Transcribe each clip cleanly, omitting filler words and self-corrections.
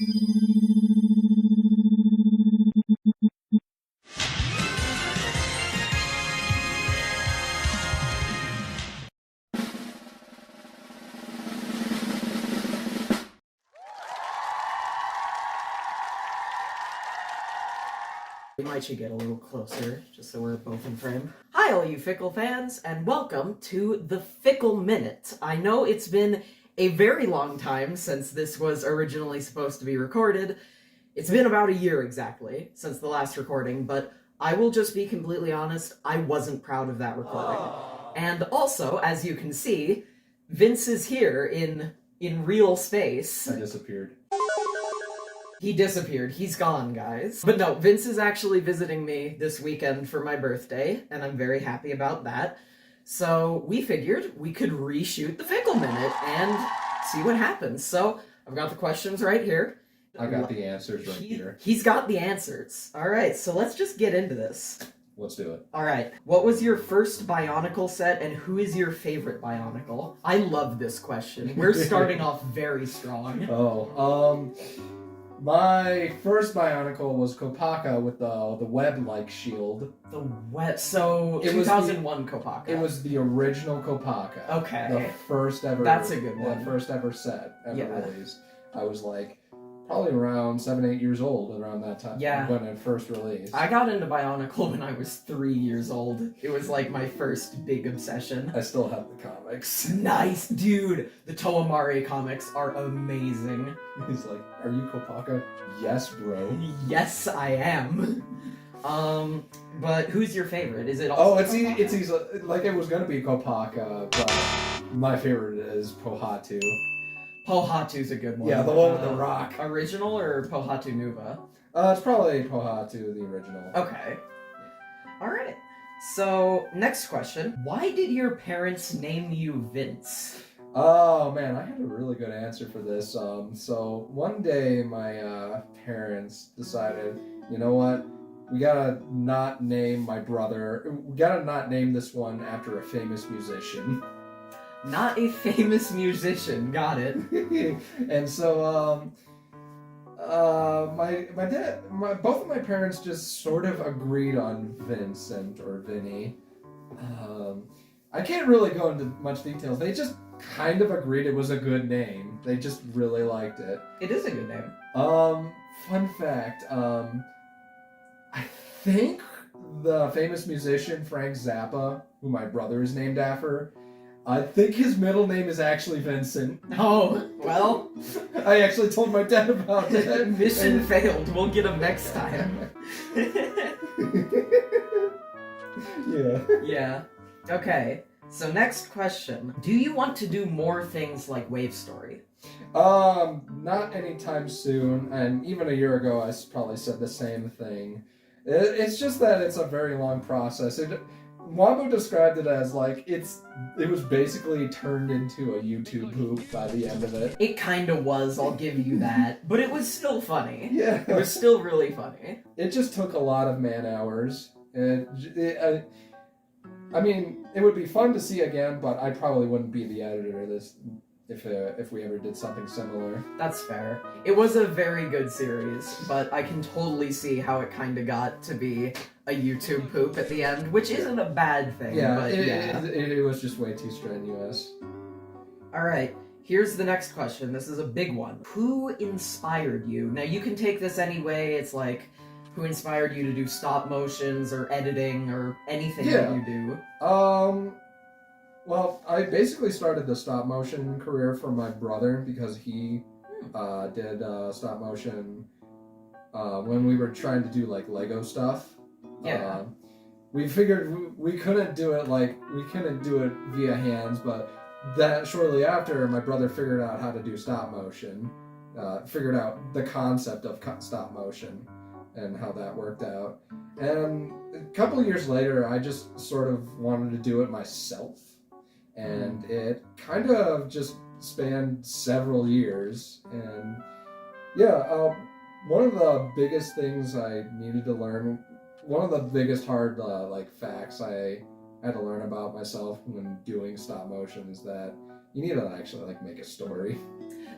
We might should get a little closer, just so we're both in frame. Hi all you Fickle fans, and welcome to the Fickle Minute. I know it's been a very long time since this was originally supposed to be recorded. It's been about a year exactly since the last recording, but I will just be completely honest, I wasn't proud of that recording. And also, as you can see, Vince is here in real space. I disappeared. He disappeared. He's gone, guys. But no, Vince is actually visiting me this weekend for my birthday, and I'm very happy about that. So we figured we could reshoot the Fickle Minute and see what happens. So I've got the questions right here. I got the answers right here. He's got the answers. All right, so let's just get into this. Let's do it. All right, what was your first Bionicle set, and who is your favorite Bionicle? I love this question. We're starting off very strong. My first Bionicle was Kopaka with the web-like shield. The web, so it 2001 Kopaka. It was the original Kopaka. Okay. The first ever. That's a good one. The first ever set ever released. I was like probably around 7, 8 years old around that time. Yeah. When it first released. I got into Bionicle when I was 3 years old. It was like my first big obsession. I still have the comics. Nice, dude. The Toomare comics are amazing. He's like, "Are you Kopaka?" "Yes, bro." Yes, I am. But who's your favorite? Is it also it's easy. Like, it was gonna be Kopaka, but my favorite is Pohatu. Pohatu's a good one. Yeah, the one with the rock. Original or Pohatu Nuva? It's probably Pohatu, the original. Okay. Alright. So, next question. Why did your parents name you Vince? Oh man, I had a really good answer for this. So one day my parents decided, you know what? We gotta not name my brother. We gotta not name this one after a famous musician. Not a famous musician, got it. And so, my dad, both of my parents just sort of agreed on Vincent or Vinny. I can't really go into much details. They just kind of agreed it was a good name. They just really liked it. It is a good name. Fun fact, I think the famous musician Frank Zappa, who my brother is named after, I think his middle name is actually Vincent. Oh, well. I actually told my dad about that. Mission failed. We'll get him next time. Yeah. Yeah. Okay. So next question. Do you want to do more things like Wave Story? Not anytime soon. And even a year ago, I probably said the same thing. It's just that it's a very long process. Wambo described it as like it was basically turned into a YouTube poop by the end of it. It kinda was, I'll give you that. But it was still funny. Yeah. It was still really funny. It just took a lot of man hours. I mean, it would be fun to see again, but I probably wouldn't be the editor of this if we ever did something similar. That's fair. It was a very good series, but I can totally see how it kinda got to be a YouTube poop at the end, which isn't a bad thing. Yeah, but it was just way too strenuous. Alright, here's the next question. This is a big one. Who inspired you? Now, you can take this any way. It's like, who inspired you to do stop motions or editing or anything that you do? Well, I basically started the stop motion career from my brother because he did stop motion when we were trying to do like Lego stuff. Yeah. We figured we couldn't do it via hands, but that shortly after, my brother figured out how to do stop motion, figured out the concept of stop motion and how that worked out. And a couple of years later, I just sort of wanted to do it myself, and it kind of just spanned several years. And yeah, one of the biggest things I needed to learn, one of the biggest hard facts I had to learn about myself when doing stop motion is that You need to actually like make a story.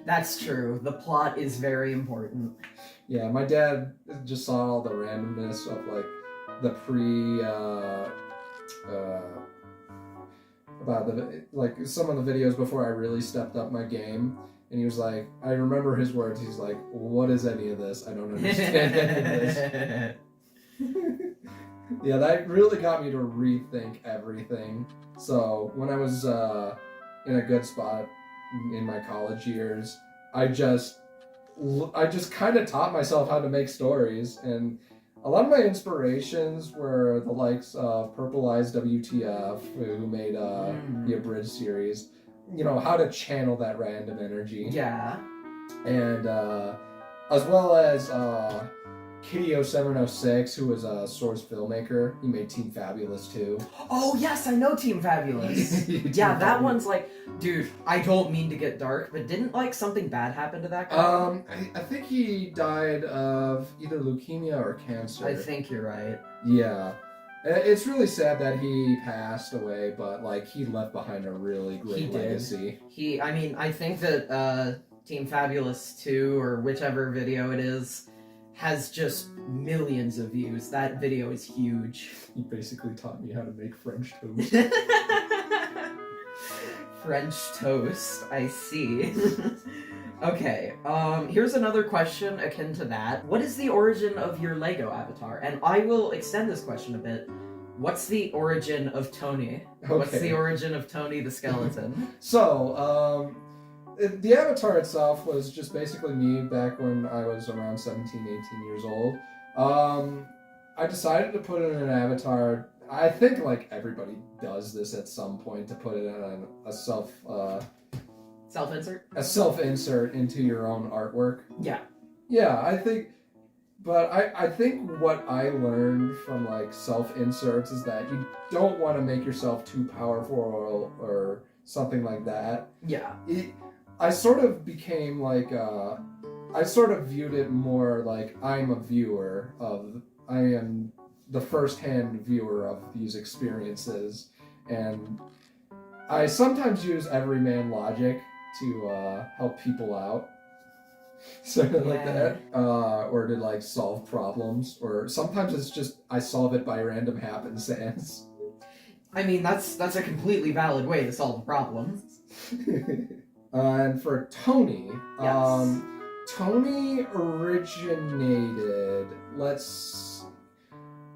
That's true. The plot is very important. Yeah, my dad just saw all the randomness of like the about the like some of the videos before I really stepped up my game, and he was like, I remember his words. He's like, "What is any of this? I don't understand any of this." Yeah, that really got me to rethink everything. So when I was in a good spot in my college years, I just kind of taught myself how to make stories, and a lot of my inspirations were the likes of Purple Eyes WTF, who made the Abridged series. You know, how to channel that random energy. Yeah. And as well as Kitty0706, who was a Source filmmaker. He made Team Fabulous too. Oh yes, I know Team Fabulous. Yeah, that one's like, dude, I don't mean to get dark, but didn't like something bad happen to that guy? I think he died of either leukemia or cancer. I think you're right. Yeah. It's really sad that he passed away, but like he left behind a really great legacy. I think that Team Fabulous 2 or whichever video it is has just millions of views. That video is huge. He basically taught me how to make French toast. French toast, I see. Okay, here's another question akin to that. What is the origin of your Lego avatar? And I will extend this question a bit. What's the origin of Tony? Okay. What's the origin of Tony the skeleton? So, the avatar itself was just basically me back when I was around 17, 18 years old. I decided to put in an avatar. I think like everybody does this at some point, to put it in a self-insert? A self-insert into your own artwork. Yeah. Yeah, I think, but I think what I learned from like self-inserts is that you don't want to make yourself too powerful or something like that. Yeah. I sort of became like, I sort of viewed it more like I am the first-hand viewer of these experiences, and I sometimes use everyman logic to help people out, sort of like that, or to like solve problems, or sometimes it's just I solve it by random happenstance. I mean, that's a completely valid way to solve a problem. And for Tony, yes. Tony originated,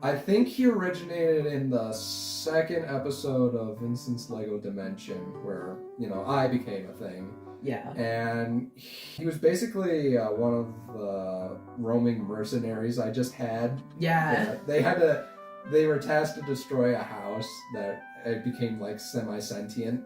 I think he originated in the second episode of Vincent's Lego Dimension, where, you know, I became a thing. Yeah. And he was basically one of the roaming mercenaries I just had. Yeah. They were tasked to destroy a house that it became like semi-sentient.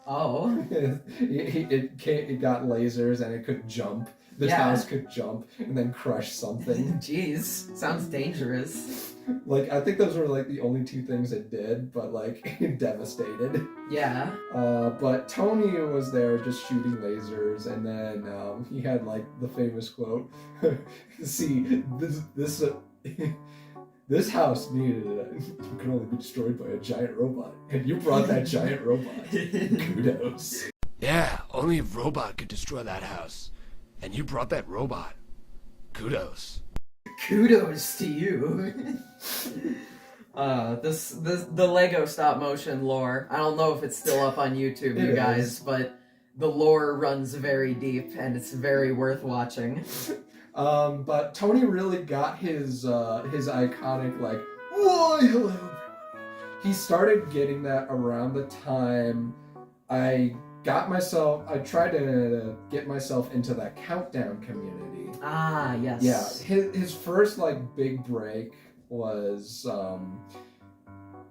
Oh. It got lasers and it could jump. This house could jump and then crush something. Jeez, sounds dangerous. Like, I think those were like the only two things it did, but like devastated. Yeah. But Tony was there just shooting lasers, and then he had like the famous quote, "See, this house can only be destroyed by a giant robot, and you brought that giant robot. Kudos." Yeah, only a robot could destroy that house. And you brought that robot. Kudos. Kudos to you. The Lego stop motion lore. I don't know if it's still up on YouTube, you guys, but the lore runs very deep and it's very worth watching. But Tony really got his iconic like, "Why, hello." He started getting that around the time I tried to get myself into that countdown community. Ah, yes. Yeah, his first like big break was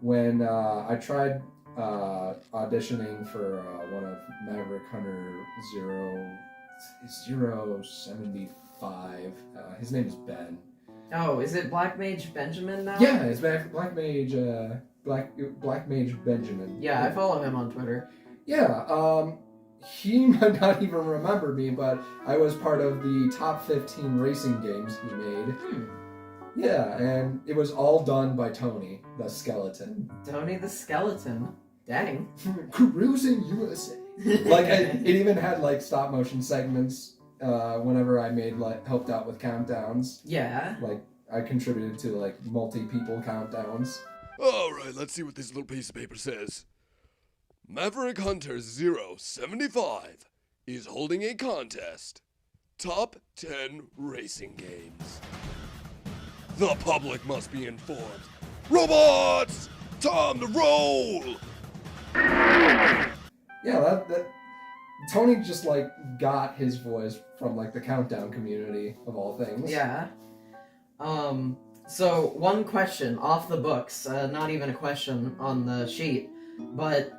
when I tried auditioning for one of Maverick Hunter 075. His name is Ben. Oh, is it Black Mage Benjamin now? Yeah, it's Black Mage Benjamin. Yeah, I follow him on Twitter. Yeah, he might not even remember me, but I was part of the top 15 racing games he made. Yeah, and it was all done by Tony, the skeleton. Tony the skeleton. Dang. Cruising USA. Like, it even had, like, stop-motion segments whenever I helped out with countdowns. Yeah. Like, I contributed to, like, multi-people countdowns. Alright, let's see what this little piece of paper says. Maverick Hunter 075 is holding a contest. Top 10 racing games. The public must be informed. Robots! Time to roll! Yeah, that Tony just, like, got his voice from, like, the countdown community, of all things. Yeah. So one question off the books, not even a question on the sheet, but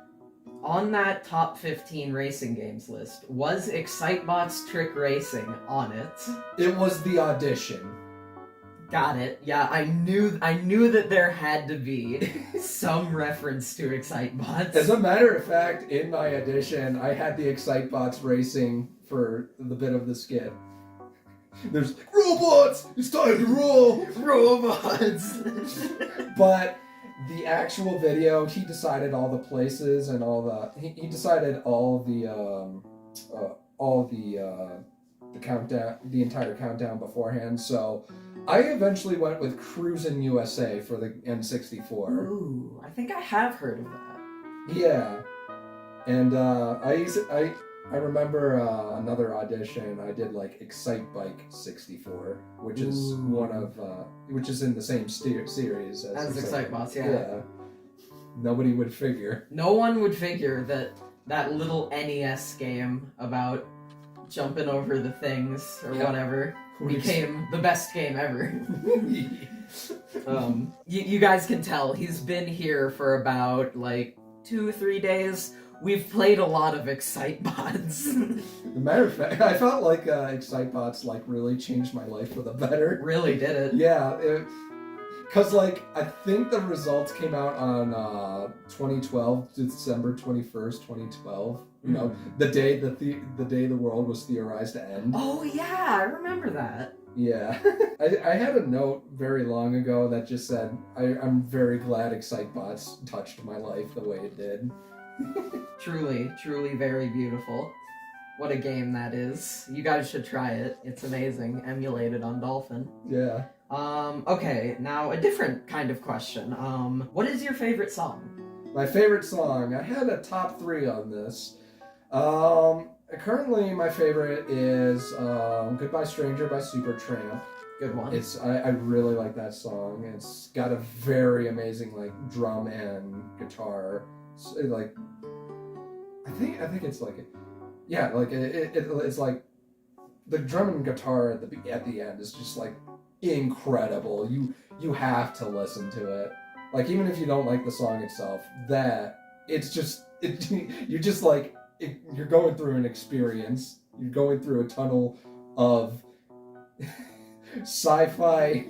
on that top 15 racing games list, was Excitebot's Trick Racing on it? It was the audition. Got it. Yeah, I knew that there had to be some reference to Excitebots. As a matter of fact, in my audition, I had the Excitebots racing for the bit of the skit. There's robots! It's time to roll! Robots! But the actual video, he decided all the places and all the... He decided all the countdown, the entire countdown beforehand, so I eventually went with Cruisin' USA for the N64. Ooh, I think I have heard of that. Yeah. And I remember another audition. I did like Excitebike 64, which is which is in the same series as Excitebots. Yeah. Yeah. Nobody would figure. No one would figure that little NES game about jumping over the things or whatever became the best game ever. You guys can tell he's been here for about like 2-3 days. We've played a lot of Excitebots. As a matter of fact, I felt like Excitebots like really changed my life for the better. Really did it. Yeah, because like I think the results came out on 2012, December 21st, 2012. You know, the day the world was theorized to end. Oh yeah, I remember that. Yeah. I had a note very long ago that just said, I'm very glad Excitebots touched my life the way it did. Truly, truly very beautiful. What a game that is. You guys should try it. It's amazing. Emulated on Dolphin. Yeah. Okay, now a different kind of question. What is your favorite song? My favorite song. I had a top 3 on this. Currently my favorite is Goodbye Stranger by Supertramp. Good one. I really like that song. It's got a very amazing like drum and guitar. Like I think it's like it's like the drum and guitar at the end is just like incredible. You have to listen to it. Like even if you don't like the song itself, you're just like you're going through an experience. You're going through a tunnel of sci-fi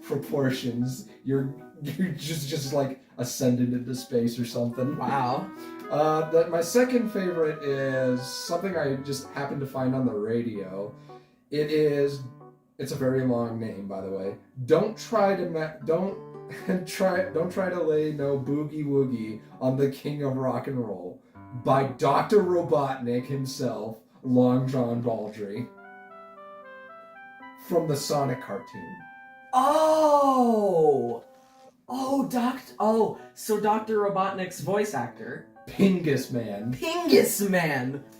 proportions. You're just like ascended into space or something. Wow. My second favorite is something I just happened to find on the radio. It's a very long name, by the way. Don't try to lay no boogie woogie on the king of rock and roll by Dr. Robotnik himself, Long John Baldry, from the Sonic cartoon. Oh, so Dr. Robotnik's voice actor, Pingus Man,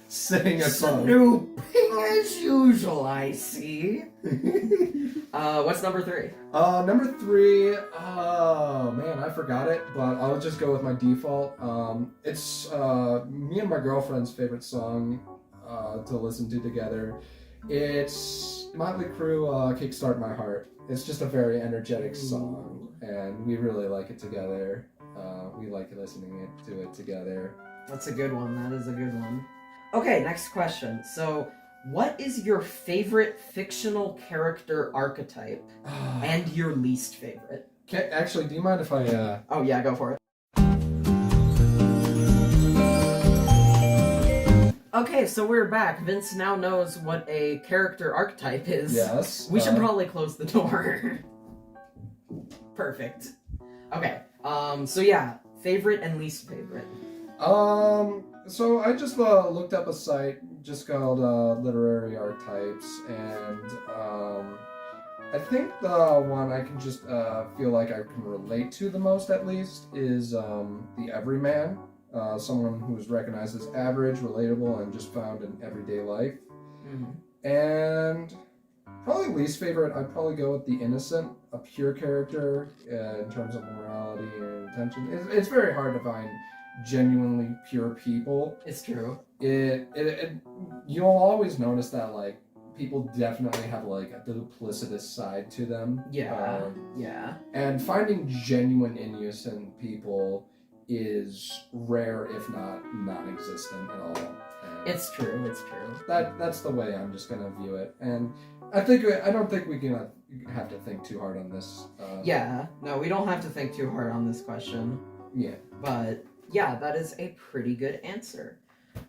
singing a song. Snooping as usual, I see. What's number 3? Number 3, oh man, I forgot it, but I'll just go with my default. It's me and my girlfriend's favorite song to listen to together. It's Motley Crue, Kickstart My Heart. It's just a very energetic song, and we really like it together. We like listening to it together. That's a good one. That is a good one. Okay, next question. So, what is your favorite fictional character archetype and your least favorite? Actually, do you mind if I... Oh yeah, go for it. Okay, so we're back. Vince now knows what a character archetype is. Yes. We should probably close the door. Perfect. Okay, so yeah, favorite and least favorite. So I just looked up a site just called Literary Archetypes, and I think the one I can just feel like I can relate to the most, at least, is the Everyman. Someone who is recognized as average, relatable, and just found in everyday life. And probably least favorite, I'd probably go with the Innocent, a pure character in terms of morality and intention. It's very hard to find genuinely pure people. It's true. You'll always notice that, like, people definitely have, like, a duplicitous side to them. Yeah. And finding genuine innocent people is rare, if not non-existent at all. And It's true. that's the way I'm just gonna view it. And I don't think we can have to think too hard on this. Yeah, no, we don't have to think too hard on this question. Yeah. But yeah, that is a pretty good answer.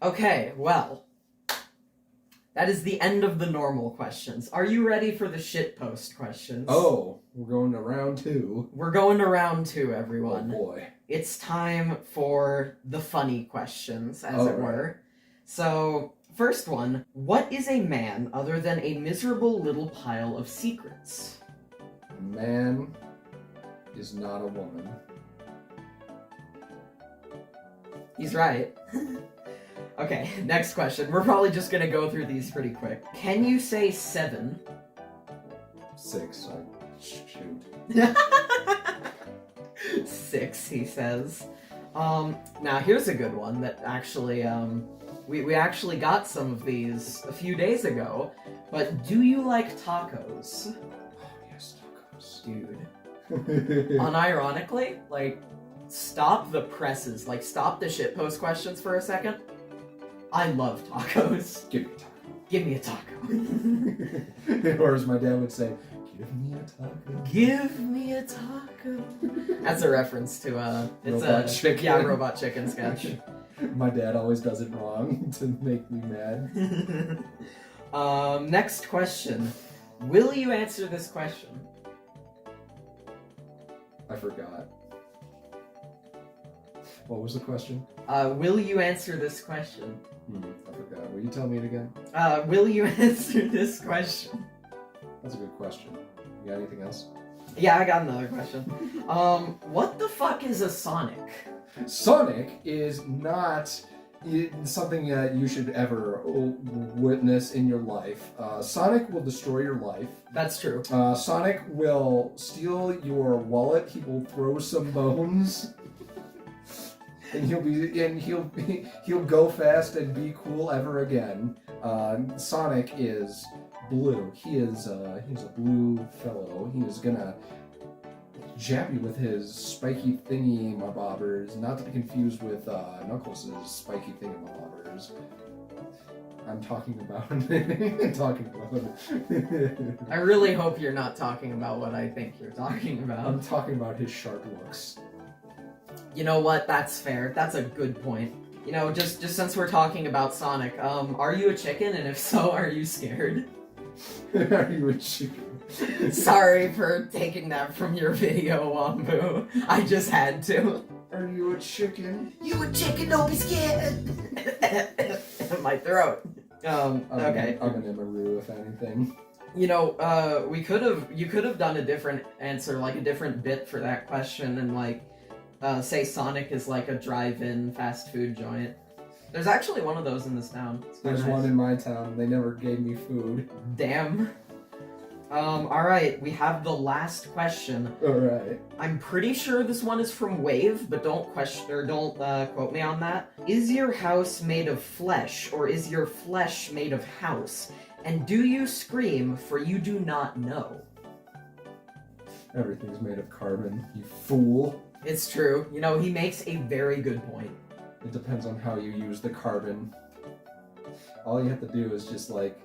Okay, well, that is the end of the normal questions. Are you ready for the shitpost questions? Oh, we're going to round 2. We're going to round 2, Oh everyone. boy. It's time for the funny questions, as it Alright. were. So, first one, what is a man other than a miserable little pile of secrets? A man is not a woman. He's right. Okay, next question. We're probably just gonna go through these pretty quick. Can you say 7? 6. Shoot. 6, he says. Now here's a good one that actually, we actually got some of these a few days ago, but do you like tacos? Oh, yes, tacos. Dude. Unironically, like, stop the presses, like, stop the shitpost questions for a second. I love tacos. Give me a taco. Give me a taco. Or as my dad would say, give me a taco. Give me a taco. That's a reference to it's Robot Chicken. Yeah, Robot Chicken sketch. My dad always does it wrong to make me mad. Next question. Will you answer this question? I forgot. What was the question? Will you answer this question? I forgot. Will you tell me it again? Will you answer this question? That's a good question. You got anything else? Yeah, I got another question. What the fuck is a Sonic? Sonic is not something that you should ever witness in your life. Sonic will destroy your life. That's true. Sonic will steal your wallet. He will throw some bones. And he'll go fast and be cool ever again. Sonic is blue. He's a blue fellow. He is gonna jab you with his spiky thingy mabobbers, not to be confused with Knuckles' spiky thingy mabobbers. I'm talking about. I really hope you're not talking about what I think you're talking about. I'm talking about his sharp looks. You know what? That's fair. That's a good point. You know, just since we're talking about Sonic, are you a chicken? And if so, are you scared? Are you a chicken? Sorry for taking that from your video, Wombu. I just had to. Are you a chicken? You a chicken? Don't be scared. My throat. Okay. I'm an Emeroo, if anything. You know, you could have done a different answer, like a different bit for that question, and like, say Sonic is like a drive-in fast food joint. There's actually one of those in this town. There's nice. one in my town. They never gave me food. Damn. Alright, we have the last question. Alright. I'm pretty sure this one is from Wave, but don't quote me on that. Is your house made of flesh, or is your flesh made of house? And do you scream, for you do not know? Everything's made of carbon, you fool. It's true. You know, he makes a very good point. It depends on how you use the carbon. All you have to do is just, like,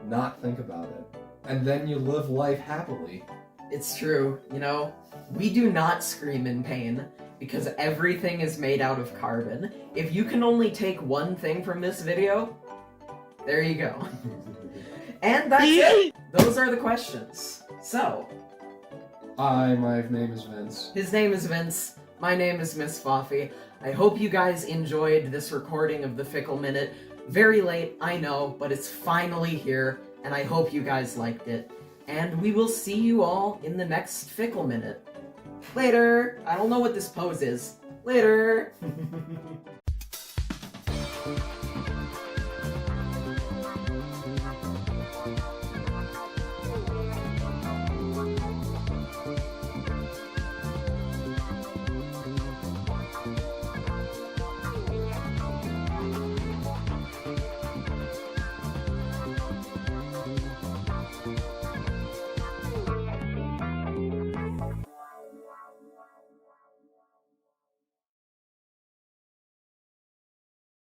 not think about it. And then you live life happily. It's true. You know, we do not scream in pain, because everything is made out of carbon. If you can only take one thing from this video, there you go. And that's it! Those are the questions. So, Hi, my name is Vince. his name is Vince. My name is MissFawfie. I hope you guys enjoyed this recording of the Fickle Minute. Very late, I know, but it's finally here, and I hope you guys liked it. And we will see you all in the next Fickle Minute. Later! I don't know what this pose is. Later!